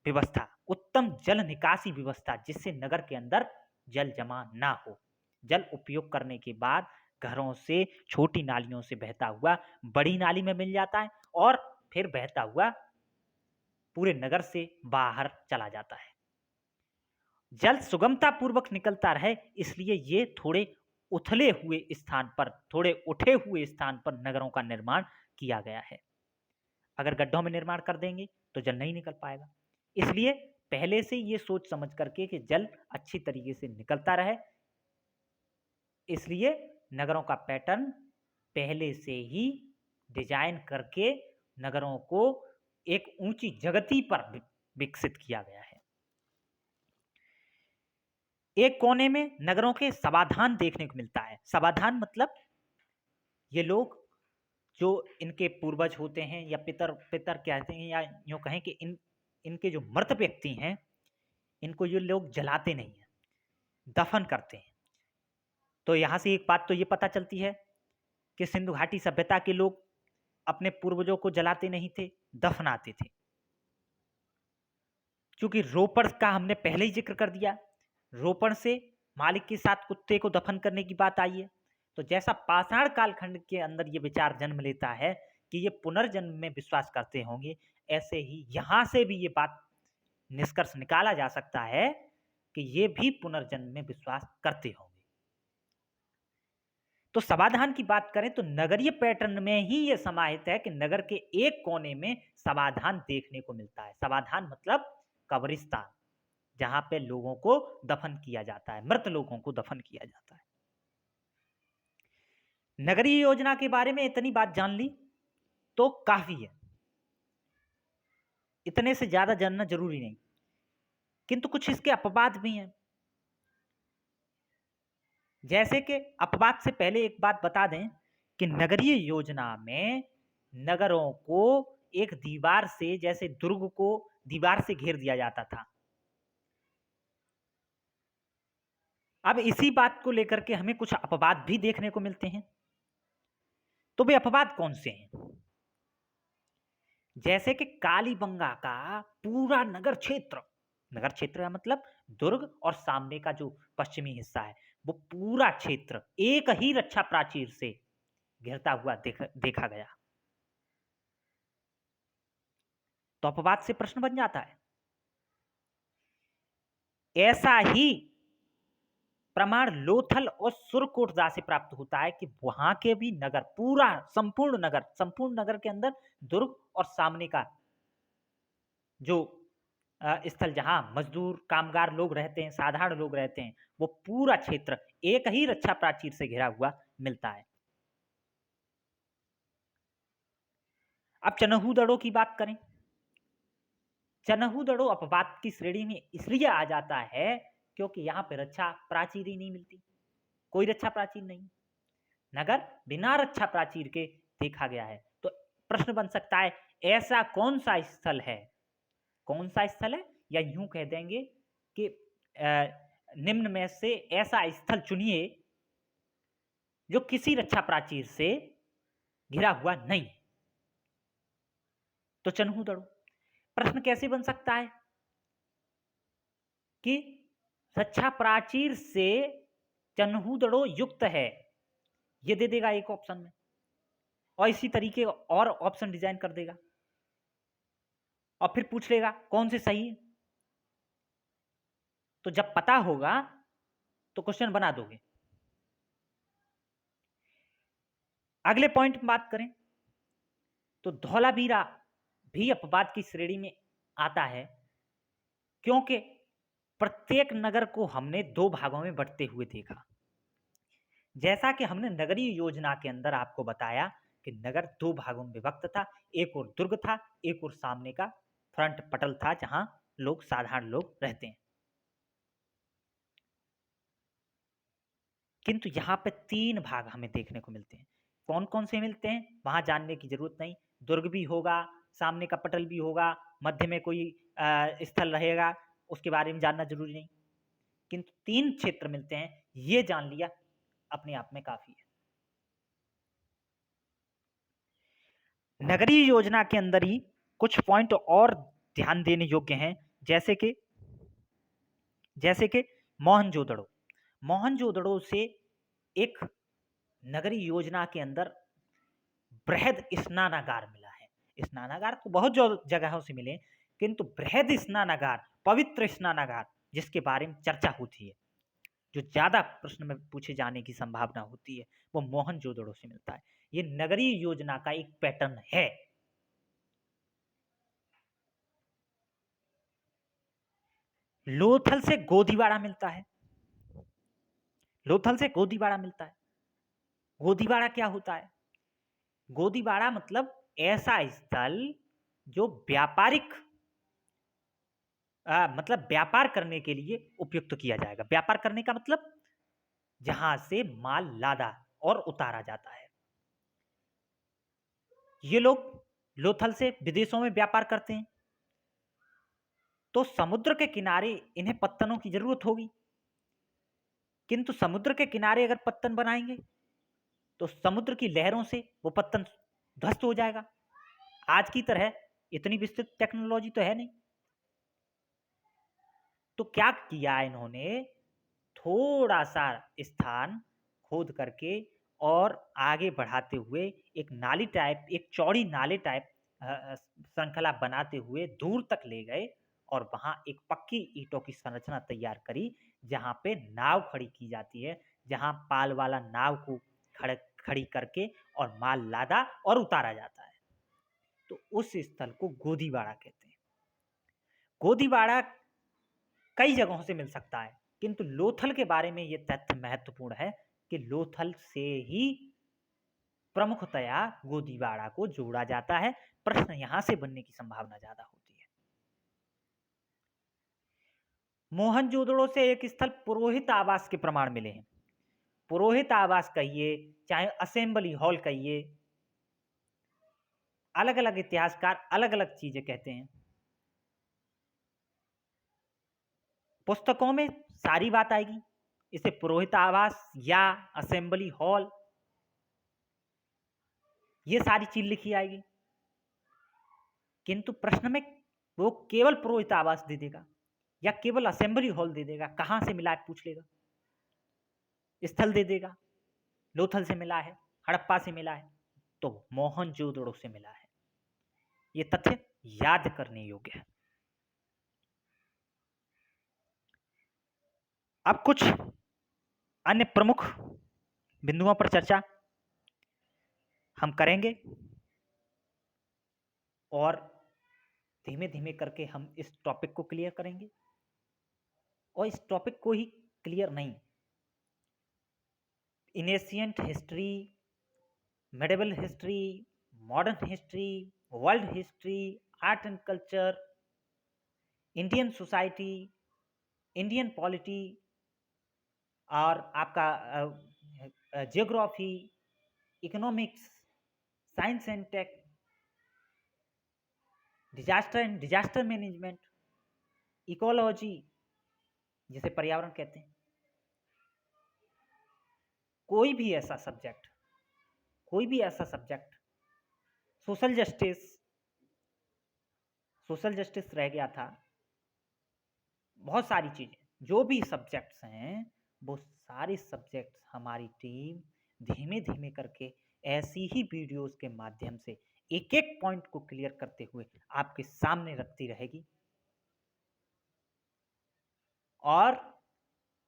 व्यवस्था, उत्तम जल निकासी व्यवस्था, जिससे नगर के अंदर जल जमा ना हो, जल उपयोग करने के बाद घरों से छोटी नालियों से बहता हुआ बड़ी नाली में मिल जाता है और फिर बहता हुआ पूरे नगर से बाहर चला जाता है। जल सुगमता पूर्वक निकलता रहे, इसलिए ये थोड़े उथले हुए स्थान पर, थोड़े उठे हुए स्थान पर नगरों का निर्माण किया गया है। अगर गड्ढों में निर्माण कर देंगे तो जल नहीं निकल पाएगा। इसलिए पहले से ये सोच समझ करके कि जल अच्छी तरीके से निकलता रहे, इसलिए नगरों का पैटर्न पहले से ही डिजाइन करके नगरों को एक ऊंची जगती पर विकसित किया गया है। एक कोने में नगरों के समाधान देखने को मिलता है। समाधान मतलब ये लोग जो इनके पूर्वज होते हैं या पितर कहते हैं, या यूं कहें कि इनके जो मृत व्यक्ति हैं, इनको ये लोग जलाते नहीं है, दफन करते हैं। तो यहां से एक बात तो ये पता चलती है कि सिंधु घाटी सभ्यता के लोग अपने पूर्वजों को जलाते नहीं थे, दफनाते थे। क्योंकि रोपण का हमने पहले ही जिक्र कर दिया, रोपण से मालिक के साथ कुत्ते को दफन करने की बात आई है। तो जैसा पाषाण कालखंड के अंदर ये विचार जन्म लेता है कि ये पुनर्जन्म में विश्वास करते होंगे, ऐसे ही यहां से भी ये बात निष्कर्ष निकाला जा सकता है कि ये भी पुनर्जन्म में विश्वास करते होंगे। तो समाधान की बात करें तो नगरीय पैटर्न में ही यह समाहित है कि नगर के एक कोने में समाधान देखने को मिलता है। समाधान मतलब कब्रिस्तान, जहां पे लोगों को दफन किया जाता है, मृत लोगों को दफन किया जाता है। नगरीय योजना के बारे में इतनी बात जान ली तो काफी है, इतने से ज्यादा जानना जरूरी नहीं, किंतु कुछ इसके अपवाद भी हैं। जैसे कि अपवाद से पहले एक बात बता दें कि नगरीय योजना में नगरों को एक दीवार से, जैसे दुर्ग को दीवार से घेर दिया जाता था। अब इसी बात को लेकर के हमें कुछ अपवाद भी देखने को मिलते हैं। तो वे अपवाद कौन से हैं? जैसे कि कालीबंगा का पूरा नगर क्षेत्र का मतलब दुर्ग और सामने का जो पश्चिमी हिस्सा है, वो पूरा क्षेत्र एक ही रक्षा प्राचीर से घिरता हुआ देखा गया। तो अपवाद से प्रश्न बन जाता है। ऐसा ही प्रमाण लोथल और सुरकोटदा से प्राप्त होता है कि वहां के भी नगर, पूरा संपूर्ण नगर के अंदर दुर्ग और सामने का जो स्थल, जहां मजदूर कामगार लोग रहते हैं, साधारण लोग रहते हैं, वो पूरा क्षेत्र एक ही रक्षा प्राचीर से घिरा हुआ मिलता है। अब चनहूदड़ों की बात करें। चनहूदड़ों अपवाद की श्रेणी में इसलिए आ जाता है क्योंकि यहां पर रक्षा प्राचीर ही नहीं मिलती, कोई रक्षा प्राचीर नहीं, नगर बिना रक्षा प्राचीर के देखा गया है। तो प्रश्न बन सकता है, ऐसा कौन सा स्थल है, या यूं कह देंगे कि निम्न में से ऐसा स्थल चुनिए जो किसी रक्षा प्राचीर से घिरा हुआ नहीं। तो चनहूदड़ो प्रश्न कैसे बन सकता है कि रक्षा प्राचीर से चनहूदड़ो युक्त है, ये दे देगा एक ऑप्शन में, और इसी तरीके और ऑप्शन डिजाइन कर देगा। और फिर पूछ लेगा कौन से सही है। तो जब पता होगा तो क्वेश्चन बना दोगे। अगले पॉइंट में बात करें तो धौलावीरा भी अपवाद की श्रेणी में आता है, क्योंकि प्रत्येक नगर को हमने दो भागों में बंटते हुए देखा। जैसा कि हमने नगरीय योजना के अंदर आपको बताया कि नगर दो भागों में विभक्त था, एक और दुर्ग था, एक और सामने का फ्रंट पटल था जहां लोग साधारण लोग रहते हैं। किंतु यहाँ पे तीन भाग हमें देखने को मिलते हैं। कौन कौन से मिलते हैं वहां जानने की जरूरत नहीं। दुर्ग भी होगा, सामने का पटल भी होगा, मध्य में कोई स्थल रहेगा, उसके बारे में जानना जरूरी नहीं। किंतु तीन क्षेत्र मिलते हैं, ये जान लिया अपने आप में काफी है। नगरीय योजना के अंदर ही कुछ पॉइंट और ध्यान देने योग्य हैं, जैसे कि मोहनजोदड़ो। मोहनजोदड़ो से एक नगरीय योजना के अंदर बृहद स्नानागार मिला है। स्नानागार तो बहुत जगहों से मिले, किंतु बृहद स्नानागार, पवित्र स्नानागार जिसके बारे में चर्चा होती है, जो ज्यादा प्रश्न में पूछे जाने की संभावना होती है, वो मोहनजोदड़ो से मिलता है। ये नगरीय योजना का एक पैटर्न है। लोथल से गोदीवाड़ा मिलता है। लोथल से गोदीवाड़ा मिलता है। गोदीवाड़ा क्या होता है? गोदीवाड़ा मतलब ऐसा स्थल जो व्यापारिक मतलब व्यापार करने के लिए उपयुक्त किया जाएगा। व्यापार करने का मतलब जहां से माल लादा और उतारा जाता है। ये लोग लोथल से विदेशों में व्यापार करते हैं, तो समुद्र के किनारे इन्हें पत्तनों की जरूरत होगी। किंतु समुद्र के किनारे अगर पत्तन बनाएंगे तो समुद्र की लहरों से वो पत्तन ध्वस्त हो जाएगा। आज की तरह इतनी विस्तृत टेक्नोलॉजी तो है नहीं। तो क्या किया इन्होंने, थोड़ा सा स्थान खोद करके और आगे बढ़ाते हुए एक नाली टाइप, एक चौड़ी नाले टाइप श्रृंखला बनाते हुए दूर तक ले गए और वहां एक पक्की ईंटों की संरचना तैयार करी, जहां पे नाव खड़ी की जाती है, जहां पाल वाला नाव को खड़ी करके और माल लादा और उतारा जाता है। तो उस स्थल को गोदीवाड़ा कहते हैं। गोदीवाड़ा कई जगहों से मिल सकता है, किंतु लोथल के बारे में यह तथ्य महत्वपूर्ण है कि लोथल से ही प्रमुखतया गोदीवाड़ा को जोड़ा जाता है। प्रश्न यहां से बनने की संभावना ज्यादा होती है। मोहनजोदड़ो से एक स्थल पुरोहित आवास के प्रमाण मिले हैं। पुरोहित आवास कहिए चाहे असेंबली हॉल कहिए, अलग अलग इतिहासकार अलग अलग चीजें कहते हैं। पुस्तकों में सारी बात आएगी, इसे पुरोहित आवास या असेंबली हॉल, ये सारी चीज लिखी आएगी। किंतु प्रश्न में वो केवल पुरोहित आवास दे देगा या केवल असेंबली हॉल दे देगा, कहां से मिला है पूछ लेगा, स्थल दे देगा, लोथल से मिला है, हड़प्पा से मिला है, तो मोहनजोदड़ो से मिला है। ये तथ्य याद करने योग्य है। अब कुछ अन्य प्रमुख बिंदुओं पर चर्चा हम करेंगे और धीमे धीमे करके हम इस टॉपिक को क्लियर करेंगे। और इस टॉपिक को ही क्लियर नहीं, in ancient history, medieval history, modern history, world history, art and culture, Indian society, Indian polity और आपका geography, economics, science and tech, disaster and disaster management, ecology जिसे पर्यावरण कहते हैं, कोई भी ऐसा सब्जेक्ट, सोशल जस्टिस रह गया था, बहुत सारी चीजें, जो भी सब्जेक्ट्स हैं वो सारे सब्जेक्ट्स हमारी टीम धीमे धीमे करके ऐसी ही वीडियोस के माध्यम से एक एक पॉइंट को क्लियर करते हुए आपके सामने रखती रहेगी और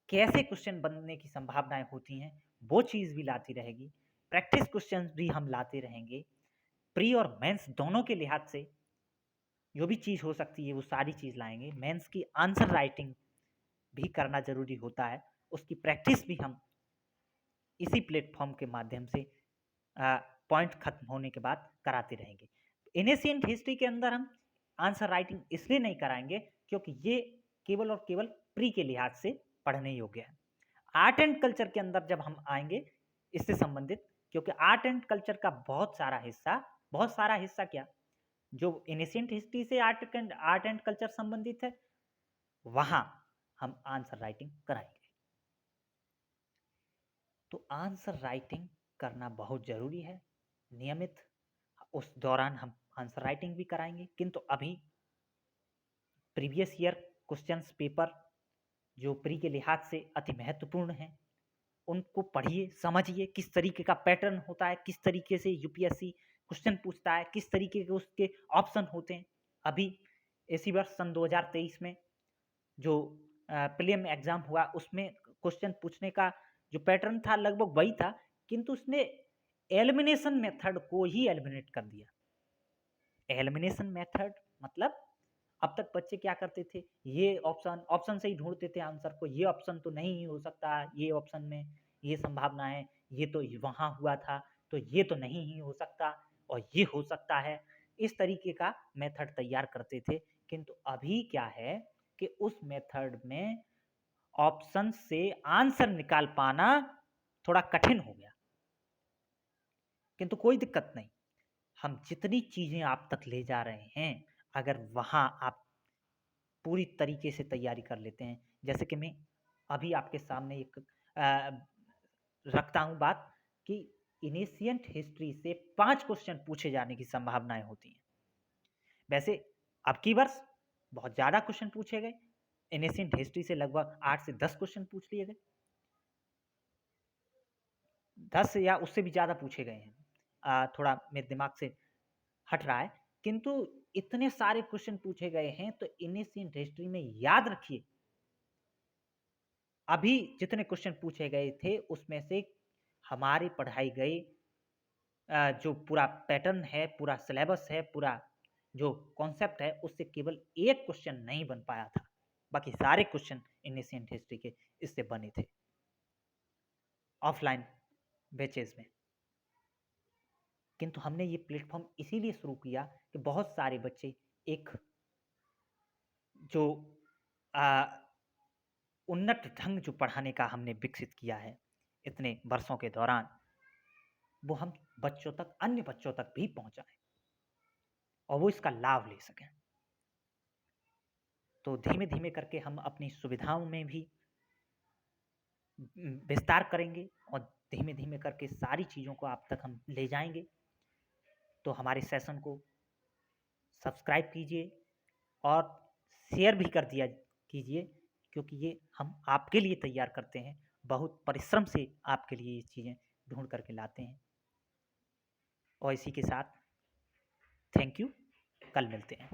कैसे क्वेश्चन बनने की संभावनाएं होती हैं वो चीज़ भी लाती रहेगी। प्रैक्टिस क्वेश्चन भी हम लाते रहेंगे। प्री और मेंस दोनों के लिहाज से जो भी चीज़ हो सकती है वो सारी चीज़ लाएंगे। मेंस की आंसर राइटिंग भी करना जरूरी होता है, उसकी प्रैक्टिस भी हम इसी प्लेटफॉर्म के माध्यम से पॉइंट खत्म होने के बाद कराते रहेंगे। एनिशिएंट हिस्ट्री के अंदर हम आंसर राइटिंग इसलिए नहीं कराएंगे क्योंकि ये केवल और केवल प्री के लिहाज से पढ़ने योग्य है। आर्ट एंड कल्चर के अंदर जब हम आएंगे इससे संबंधित, क्योंकि आर्ट एंड कल्चर का बहुत सारा हिस्सा क्या, जो एनिशिएंट हिस्ट्री से आर्ट एंड कल्चर संबंधित है वहां हम आंसर राइटिंग कराएंगे। तो आंसर राइटिंग करना बहुत जरूरी है नियमित। उस दौरान हम आंसर राइटिंग भी कराएंगे, किंतु अभी प्रीवियस ईयर क्वेश्चंस पेपर जो प्री के लिहाज से अति महत्वपूर्ण हैं उनको पढ़िए, समझिए किस तरीके का पैटर्न होता है, किस तरीके से यूपीएससी क्वेश्चन पूछता है, किस तरीके के उसके ऑप्शन होते हैं। अभी इसी वर्ष सन 2023 में जो प्रीलिम एग्जाम हुआ उसमें क्वेश्चन पूछने का जो पैटर्न था लगभग वही था, किंतु उसने एलिमिनेशन मेथड को ही एलिमिनेट कर दिया। एलिमिनेशन मेथड मतलब अब तक बच्चे क्या करते थे, ये ऑप्शन से ही ढूंढते थे आंसर को, ये ऑप्शन तो नहीं हो सकता, ये ऑप्शन में ये संभावना है, ये तो वहां हुआ था तो ये तो नहीं ही हो सकता और ये हो सकता है। इस तरीके का मेथड तैयार करते थे, किंतु अभी क्या है कि उस मेथड में ऑप्शन से आंसर निकाल पाना थोड़ा कठिन हो गया। किंतु कोई दिक्कत नहीं, हम जितनी चीजें आप तक ले जा रहे हैं अगर वहां आप पूरी तरीके से तैयारी कर लेते हैं, जैसे कि मैं अभी आपके सामने एक रखता हूं बात कि इनिशिएंट हिस्ट्री से 5 क्वेश्चन पूछे जाने की संभावनाएं होती हैं। वैसे अब की वर्ष बहुत ज्यादा क्वेश्चन पूछे गए, इनिशिएंट हिस्ट्री से लगभग 8 से 10 क्वेश्चन पूछ लिए गए, 10 या उससे भी ज्यादा पूछे गए हैं। थोड़ा मेरे दिमाग से हट रहा है, किंतु इतने सारे क्वेश्चन पूछे गए हैं तो इनिशिएंट हिस्ट्री में याद रखिए अभी जितने क्वेश्चन पूछे गए थे उसमें से हमारी पढ़ाई गई जो पूरा पैटर्न है, पूरा सिलेबस है, पूरा जो कॉन्सेप्ट है उससे केवल एक क्वेश्चन नहीं बन पाया था, बाकी सारे क्वेश्चन इनिशिएंट हिस्ट्री के इससे बने थे ऑफलाइन बैचेस में। किंतु हमने ये प्लेटफॉर्म इसीलिए शुरू किया कि बहुत सारे बच्चे एक जो उन्नत ढंग जो पढ़ाने का हमने विकसित किया है इतने वर्षों के दौरान, वो हम बच्चों तक, अन्य बच्चों तक भी पहुंचाएं और वो इसका लाभ ले सकें। तो धीमे धीमे करके हम अपनी सुविधाओं में भी विस्तार करेंगे और धीमे धीमे करके सारी चीज़ों को आप तक हम ले जाएंगे। तो हमारे सेशन को सब्सक्राइब कीजिए और शेयर भी कर दिया कीजिए, क्योंकि ये हम आपके लिए तैयार करते हैं, बहुत परिश्रम से आपके लिए ये चीज़ें ढूंढ करके लाते हैं। और इसी के साथ थैंक यू, कल मिलते हैं।